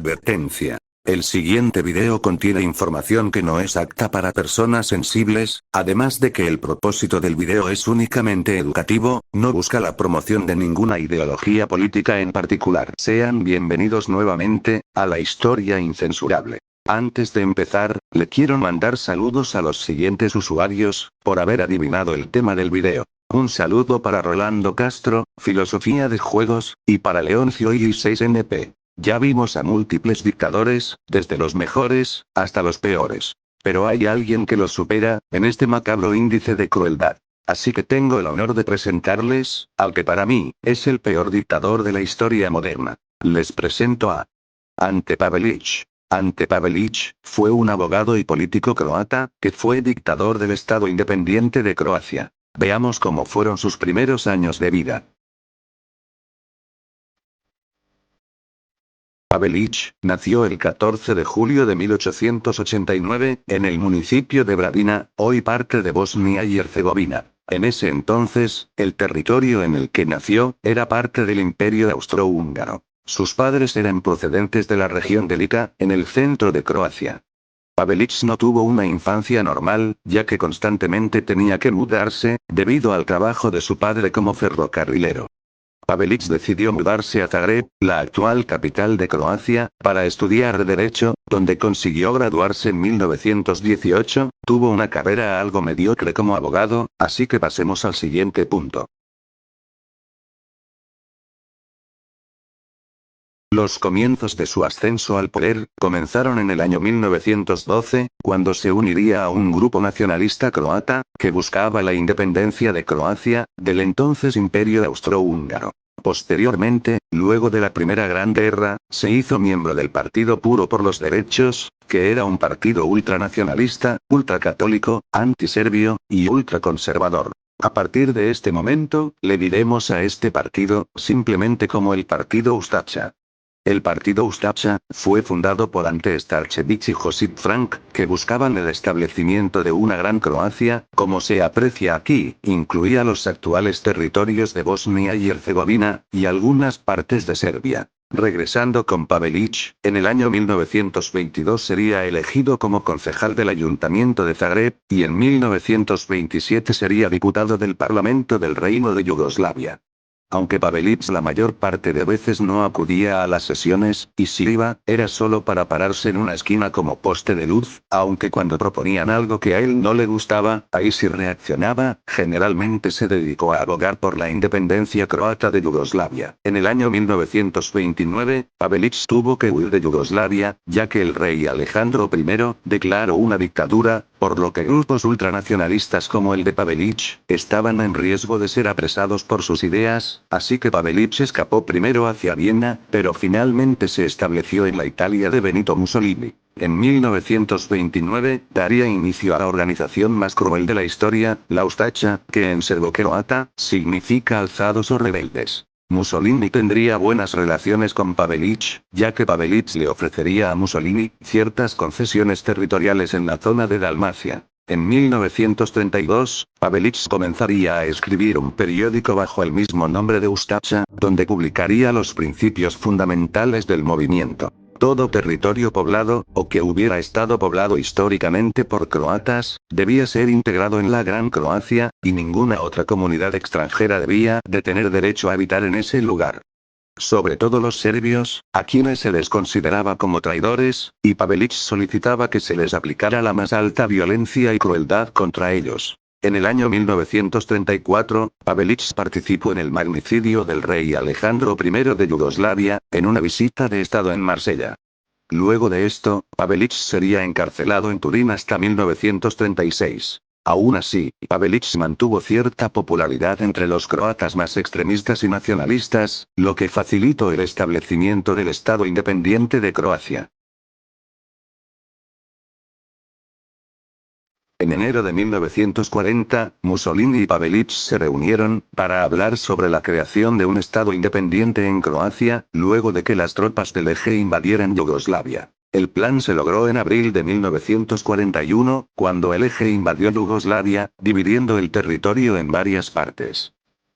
Advertencia. El siguiente video contiene información que no es apta para personas sensibles, además de que el propósito del video es únicamente educativo, no busca la promoción de ninguna ideología política en particular. Sean bienvenidos nuevamente, a la historia incensurable. Antes de empezar, le quiero mandar saludos a los siguientes usuarios, por haber adivinado el tema del video. Un saludo para Rolando Castro, Filosofía de Juegos, y para Leoncio Y6NP. Ya vimos a múltiples dictadores, desde los mejores, hasta los peores. Pero hay alguien que los supera, en este macabro índice de crueldad. Así que tengo el honor de presentarles, al que para mí, es el peor dictador de la historia moderna. Les presento a Ante Pavelić. Ante Pavelić fue un abogado y político croata, que fue dictador del Estado independiente de Croacia. Veamos cómo fueron sus primeros años de vida. Pavelić nació el 14 de julio de 1889, en el municipio de Bradina, hoy parte de Bosnia y Herzegovina. En ese entonces, el territorio en el que nació, era parte del Imperio Austrohúngaro. Sus padres eran procedentes de la región de Lika, en el centro de Croacia. Pavelić no tuvo una infancia normal, ya que constantemente tenía que mudarse, debido al trabajo de su padre como ferrocarrilero. Pavelić decidió mudarse a Zagreb, la actual capital de Croacia, para estudiar Derecho, donde consiguió graduarse en 1918, tuvo una carrera algo mediocre como abogado, así que pasemos al siguiente punto. Los comienzos de su ascenso al poder, comenzaron en el año 1912, cuando se uniría a un grupo nacionalista croata, que buscaba la independencia de Croacia, del entonces Imperio Austrohúngaro. Posteriormente, luego de la Primera Gran Guerra, se hizo miembro del Partido Puro por los Derechos, que era un partido ultranacionalista, ultracatólico, antiserbio, y ultraconservador. A partir de este momento, le diremos a este partido, simplemente como el Partido Ustaša. El partido Ustaša fue fundado por Ante Starčević y Josip Frank, que buscaban el establecimiento de una gran Croacia, como se aprecia aquí, incluía los actuales territorios de Bosnia y Herzegovina, y algunas partes de Serbia. Regresando con Pavelić, en el año 1922 sería elegido como concejal del Ayuntamiento de Zagreb, y en 1927 sería diputado del Parlamento del Reino de Yugoslavia. Aunque Pavelić la mayor parte de veces no acudía a las sesiones, y si iba, era solo para pararse en una esquina como poste de luz, aunque cuando proponían algo que a él no le gustaba, ahí sí reaccionaba, generalmente se dedicó a abogar por la independencia croata de Yugoslavia. En el año 1929, Pavelić tuvo que huir de Yugoslavia, ya que el rey Alejandro I declaró una dictadura, por lo que grupos ultranacionalistas como el de Pavelić, estaban en riesgo de ser apresados por sus ideas, así que Pavelić escapó primero hacia Viena, pero finalmente se estableció en la Italia de Benito Mussolini. En 1929, daría inicio a la organización más cruel de la historia, la Ustaša, que en serbocroata, significa alzados o rebeldes. Mussolini tendría buenas relaciones con Pavelić, ya que Pavelić le ofrecería a Mussolini ciertas concesiones territoriales en la zona de Dalmacia. En 1932, Pavelić comenzaría a escribir un periódico bajo el mismo nombre de Ustaša, donde publicaría los principios fundamentales del movimiento. Todo territorio poblado, o que hubiera estado poblado históricamente por croatas, debía ser integrado en la Gran Croacia, y ninguna otra comunidad extranjera debía de tener derecho a habitar en ese lugar. Sobre todo los serbios, a quienes se les consideraba como traidores, y Pavelić solicitaba que se les aplicara la más alta violencia y crueldad contra ellos. En el año 1934, Pavelić participó en el magnicidio del rey Alejandro I de Yugoslavia, en una visita de estado en Marsella. Luego de esto, Pavelić sería encarcelado en Turín hasta 1936. Aún así, Pavelić mantuvo cierta popularidad entre los croatas más extremistas y nacionalistas, lo que facilitó el establecimiento del Estado independiente de Croacia. En enero de 1940, Mussolini y Pavelić se reunieron, para hablar sobre la creación de un Estado independiente en Croacia, luego de que las tropas del Eje invadieran Yugoslavia. El plan se logró en abril de 1941, cuando el Eje invadió Yugoslavia, dividiendo el territorio en varias partes.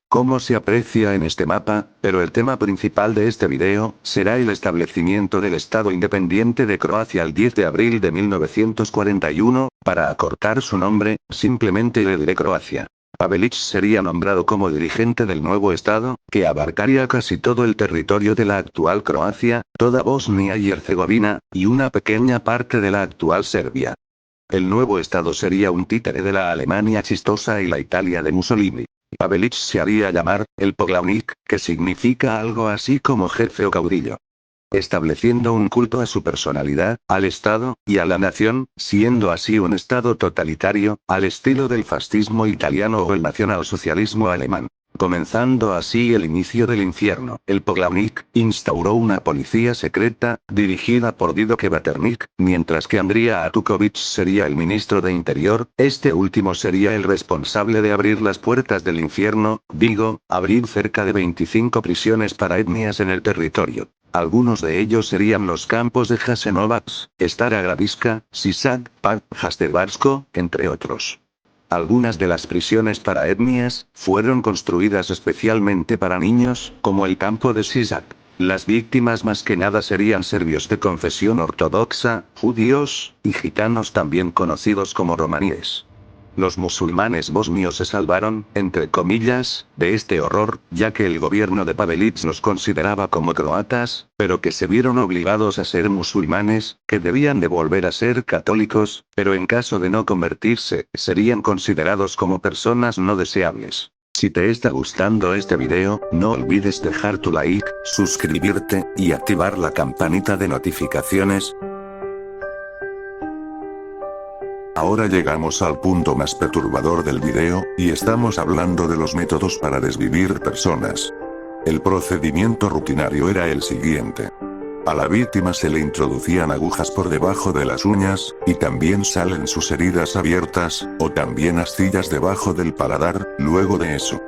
como se aprecia en este mapa, pero el tema principal de este video, será el establecimiento del Estado independiente de Croacia el 10 de abril de 1941, para acortar su nombre, simplemente le diré Croacia. Pavelić sería nombrado como dirigente del nuevo Estado, que abarcaría casi todo el territorio de la actual Croacia, toda Bosnia y Herzegovina, y una pequeña parte de la actual Serbia. El nuevo Estado sería un títere de la Alemania chistosa y la Italia de Mussolini. Pavelić se haría llamar, el Poglavnik, que significa algo así como jefe o caudillo. Estableciendo un culto a su personalidad, al Estado, y a la nación, siendo así un Estado totalitario, al estilo del fascismo italiano o el nacionalsocialismo alemán. Comenzando así el inicio del infierno. El Poglavnik instauró una policía secreta, dirigida por Dido Kebaternik, mientras que Andrija Atuković sería el ministro de Interior, este último sería el responsable de abrir las puertas del infierno, digo, abrir cerca de 25 prisiones para etnias en el territorio. Algunos de ellos serían los campos de Jasenovac, Stara Gradiška, Sisak, Pag, Jasterbarsko, entre otros. Algunas de las prisiones para etnias, fueron construidas especialmente para niños, como el campo de Sisak. Las víctimas más que nada serían serbios de confesión ortodoxa, judíos, y gitanos también conocidos como romaníes. Los musulmanes bosnios se salvaron, entre comillas, de este horror, ya que el gobierno de Pavelić los consideraba como croatas, pero que se vieron obligados a ser musulmanes, que debían de volver a ser católicos, pero en caso de no convertirse, serían considerados como personas no deseables. Si te está gustando este video, no olvides dejar tu like, suscribirte, y activar la campanita de notificaciones. Ahora llegamos al punto más perturbador del video, y estamos hablando de los métodos para desvivir personas. El procedimiento rutinario era el siguiente. A la víctima se le introducían agujas por debajo de las uñas, y también salen sus heridas abiertas, o también astillas debajo del paladar. Luego de eso,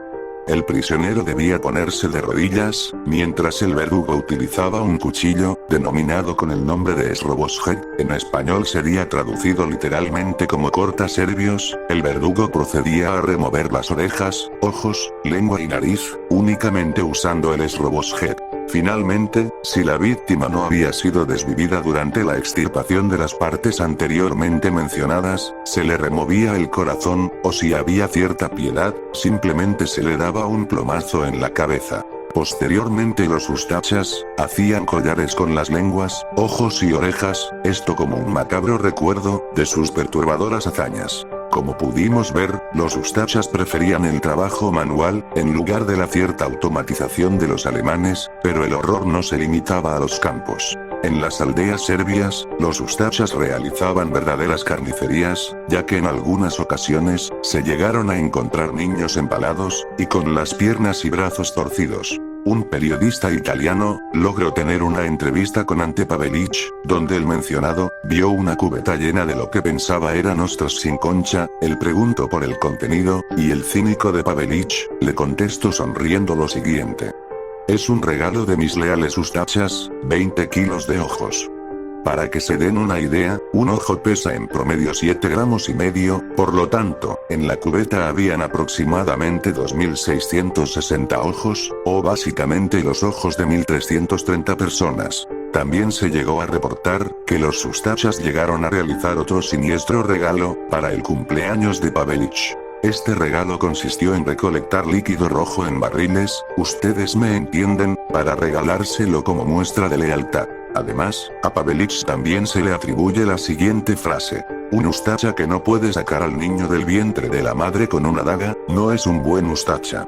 el prisionero debía ponerse de rodillas, mientras el verdugo utilizaba un cuchillo, denominado con el nombre de Sroboshed, en español sería traducido literalmente como corta serbios. El verdugo procedía a remover las orejas, ojos, lengua y nariz, únicamente usando el Sroboshed. Finalmente, si la víctima no había sido desvivida durante la extirpación de las partes anteriormente mencionadas, se le removía el corazón, o si había cierta piedad, simplemente se le daba un plomazo en la cabeza. Posteriormente los ustachas hacían collares con las lenguas, ojos y orejas, esto como un macabro recuerdo de sus perturbadoras hazañas. Como pudimos ver, los ustachas preferían el trabajo manual, en lugar de la cierta automatización de los alemanes, pero el horror no se limitaba a los campos. En las aldeas serbias, los ustachas realizaban verdaderas carnicerías, ya que en algunas ocasiones, se llegaron a encontrar niños empalados, y con las piernas y brazos torcidos. Un periodista italiano logró tener una entrevista con Ante Pavelić, donde el mencionado vio una cubeta llena de lo que pensaba eran ostras sin concha. Él preguntó por el contenido, y el cínico de Pavelić le contestó sonriendo lo siguiente: es un regalo de mis leales ustachas, 20 kilos de ojos. Para que se den una idea, un ojo pesa en promedio 7 gramos y medio, por lo tanto, en la cubeta habían aproximadamente 2.660 ojos, o básicamente los ojos de 1.330 personas. También se llegó a reportar que los ustachas llegaron a realizar otro siniestro regalo para el cumpleaños de Pavelić. Este regalo consistió en recolectar líquido rojo en barriles, ustedes me entienden, para regalárselo como muestra de lealtad. Además, a Pavelić también se le atribuye la siguiente frase: un ustacha que no puede sacar al niño del vientre de la madre con una daga, no es un buen ustacha.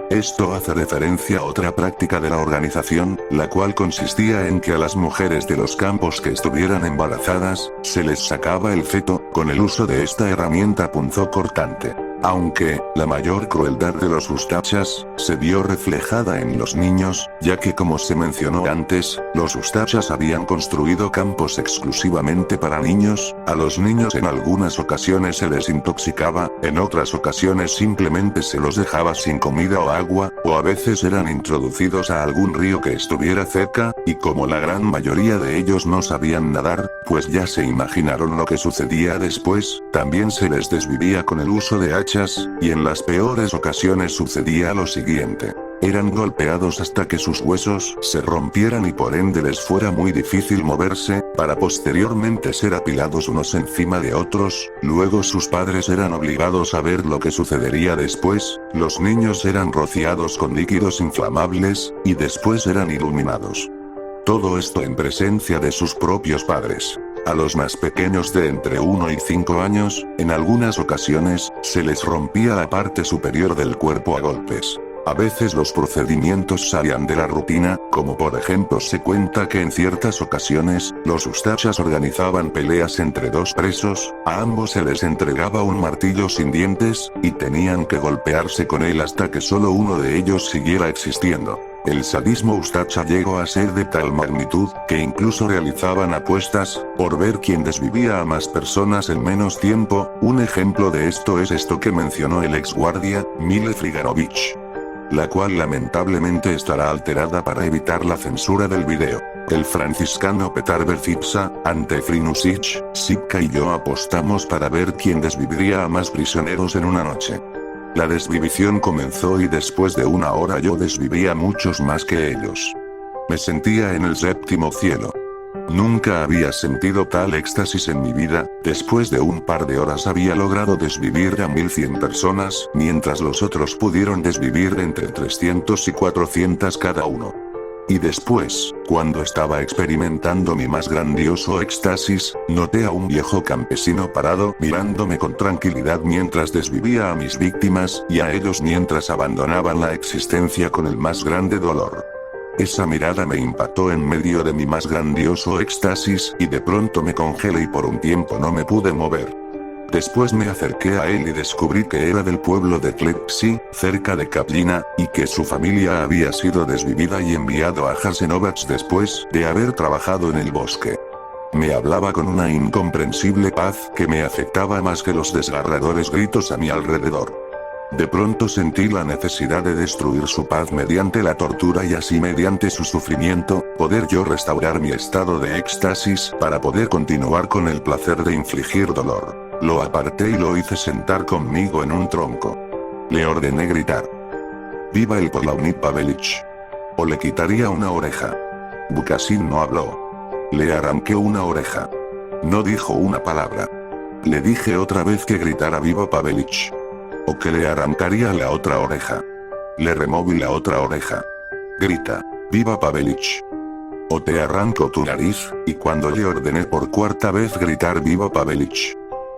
Esto hace referencia a otra práctica de la organización, la cual consistía en que a las mujeres de los campos que estuvieran embarazadas, se les sacaba el feto, con el uso de esta herramienta punzocortante. Aunque, la mayor crueldad de los ustachas, se vio reflejada en los niños, ya que como se mencionó antes, los ustachas habían construido campos exclusivamente para niños. A los niños en algunas ocasiones se les intoxicaba, en otras ocasiones simplemente se los dejaba sin comida o agua, o a veces eran introducidos a algún río que estuviera cerca, y como la gran mayoría de ellos no sabían nadar, pues ya se imaginaron lo que sucedía después. También se les desvivía con el uso de hachas ustachas, y en las peores ocasiones sucedía lo siguiente. Eran golpeados hasta que sus huesos se rompieran y por ende les fuera muy difícil moverse, para posteriormente ser apilados unos encima de otros, luego sus padres eran obligados a ver lo que sucedería después, los niños eran rociados con líquidos inflamables, y después eran iluminados. Todo esto en presencia de sus propios padres. A los más pequeños de entre 1 y 5 años, en algunas ocasiones, se les rompía la parte superior del cuerpo a golpes. A veces los procedimientos salían de la rutina, como por ejemplo se cuenta que en ciertas ocasiones, los ustachas organizaban peleas entre dos presos, a ambos se les entregaba un martillo sin dientes, y tenían que golpearse con él hasta que solo uno de ellos siguiera existiendo. El sadismo ustacha llegó a ser de tal magnitud, que incluso realizaban apuestas, por ver quién desvivía a más personas en menos tiempo. Un ejemplo de esto es esto que mencionó el exguardia, Mile Friganovich, la cual lamentablemente estará alterada para evitar la censura del video. El franciscano Petar Berzipsa, ante Frinusic, Sipka y yo apostamos para ver quién desviviría a más prisioneros en una noche. La desvivición comenzó y después de una hora yo desviví a muchos más que ellos. Me sentía en el séptimo cielo. Nunca había sentido tal éxtasis en mi vida. Después de un par de horas había logrado desvivir a 1100 personas, mientras los otros pudieron desvivir entre 300 y 400 cada uno. Y después, cuando estaba experimentando mi más grandioso éxtasis, noté a un viejo campesino parado mirándome con tranquilidad mientras desvivía a mis víctimas, y a ellos mientras abandonaban la existencia con el más grande dolor. Esa mirada me impactó en medio de mi más grandioso éxtasis, y de pronto me congelé y por un tiempo no me pude mover. Después me acerqué a él y descubrí que era del pueblo de Klepsi, cerca de Kaplina, y que su familia había sido desvivida y enviado a Jasenovac después de haber trabajado en el bosque. Me hablaba con una incomprensible paz que me afectaba más que los desgarradores gritos a mi alrededor. De pronto sentí la necesidad de destruir su paz mediante la tortura y así mediante su sufrimiento, poder yo restaurar mi estado de éxtasis para poder continuar con el placer de infligir dolor. Lo aparté y lo hice sentar conmigo en un tronco. Le ordené gritar: «¡Viva el Polaunit Pavelich!» O le quitaría una oreja. Bukasin no habló. Le arranqué una oreja. No dijo una palabra. Le dije otra vez que gritara «¡Viva Pavelich!» o que le arrancaría la otra oreja. Le removí la otra oreja. Grita: «¡Viva Pavelich!» o te arranco tu nariz, y cuando le ordené por cuarta vez gritar «¡Viva Pavelich!»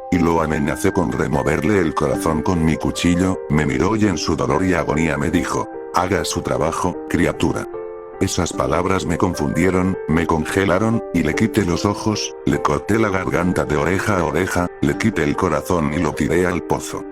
y lo amenacé con removerle el corazón con mi cuchillo, me miró y en su dolor y agonía me dijo: «Haga su trabajo, criatura». Esas palabras me confundieron, me congelaron, y le quité los ojos, le corté la garganta de oreja a oreja, le quité el corazón y lo tiré al pozo.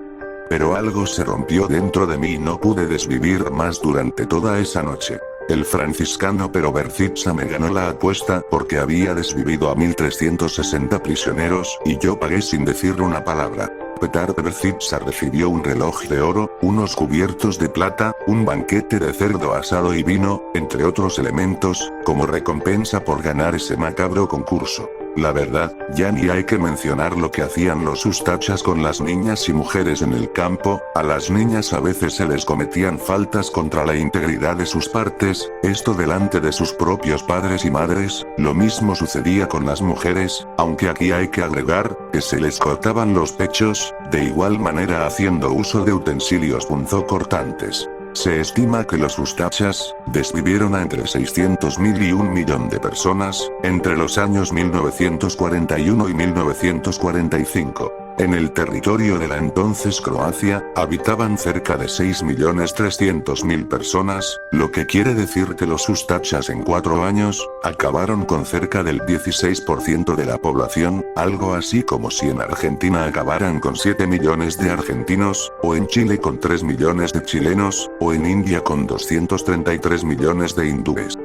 Pero algo se rompió dentro de mí y no pude desvivir más durante toda esa noche. El franciscano Berzipsa me ganó la apuesta porque había desvivido a 1360 prisioneros y yo pagué sin decir una palabra. Petar Berzipsa recibió un reloj de oro, unos cubiertos de plata, un banquete de cerdo asado y vino, entre otros elementos, como recompensa por ganar ese macabro concurso. La verdad, ya ni hay que mencionar lo que hacían los ustachas con las niñas y mujeres en el campo. A las niñas a veces se les cometían faltas contra la integridad de sus partes, esto delante de sus propios padres y madres. Lo mismo sucedía con las mujeres, aunque aquí hay que agregar, que se les cortaban los pechos, de igual manera haciendo uso de utensilios punzocortantes. Se estima que los ustachas desvivieron a entre 600.000 y 1 millón de personas, entre los años 1941 y 1945. En el territorio de la entonces Croacia, habitaban cerca de 6.300.000 personas, lo que quiere decir que los ustachas en 4 años, acabaron con cerca del 16% de la población, algo así como si en Argentina acabaran con 7 millones de argentinos, o en Chile con 3 millones de chilenos, o en India con 233 millones de hindúes.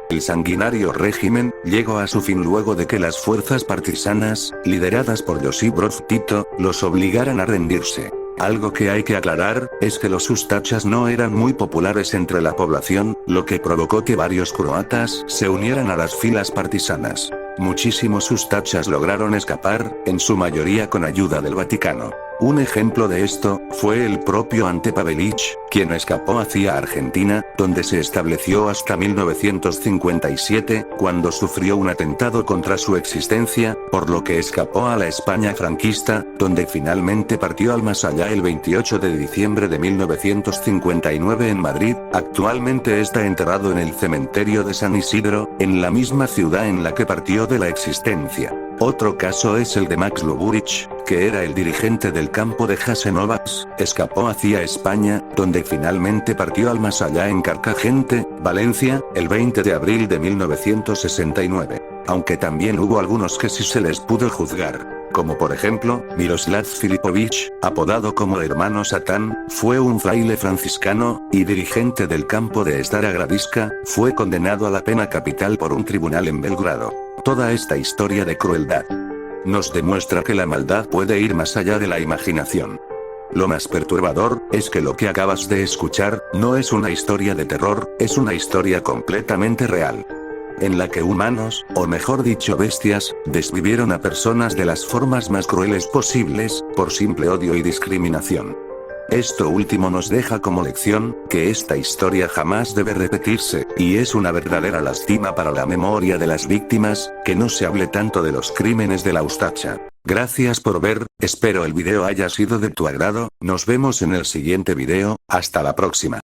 El sanguinario régimen llegó a su fin luego de que las fuerzas partisanas, lideradas por Josip Broz Tito, los obligaran a rendirse. Algo que hay que aclarar, es que los ustachas no eran muy populares entre la población, lo que provocó que varios croatas se unieran a las filas partisanas. muchísimos ustachas lograron escapar, en su mayoría con ayuda del Vaticano. Un ejemplo de esto, fue el propio Ante Pavelić, quien escapó hacia Argentina, donde se estableció hasta 1957, cuando sufrió un atentado contra su existencia, por lo que escapó a la España franquista, donde finalmente partió al más allá el 28 de diciembre de 1959 en Madrid. Actualmente está enterrado en el cementerio de San Isidro, en la misma ciudad en la que partió de la existencia. Otro caso es el de Max Luburić, que era el dirigente del campo de Jasenovac, escapó hacia España, donde finalmente partió al más allá en Carcagente, Valencia, el 20 de abril de 1969. Aunque también hubo algunos que sí se les pudo juzgar, como por ejemplo, Miroslav Filipovich, apodado como Hermano Satán, fue un fraile franciscano, y dirigente del campo de Stara Gradiška, fue condenado a la pena capital por un tribunal en Belgrado. Toda esta historia de crueldad nos demuestra que la maldad puede ir más allá de la imaginación. Lo más perturbador, es que lo que acabas de escuchar, no es una historia de terror, es una historia completamente real, en la que humanos, o mejor dicho bestias, desvivieron a personas de las formas más crueles posibles, por simple odio y discriminación. Esto último nos deja como lección, que esta historia jamás debe repetirse, y es una verdadera lástima para la memoria de las víctimas, que no se hable tanto de los crímenes de la Ustacha. Gracias por ver, espero el video haya sido de tu agrado, nos vemos en el siguiente video, hasta la próxima.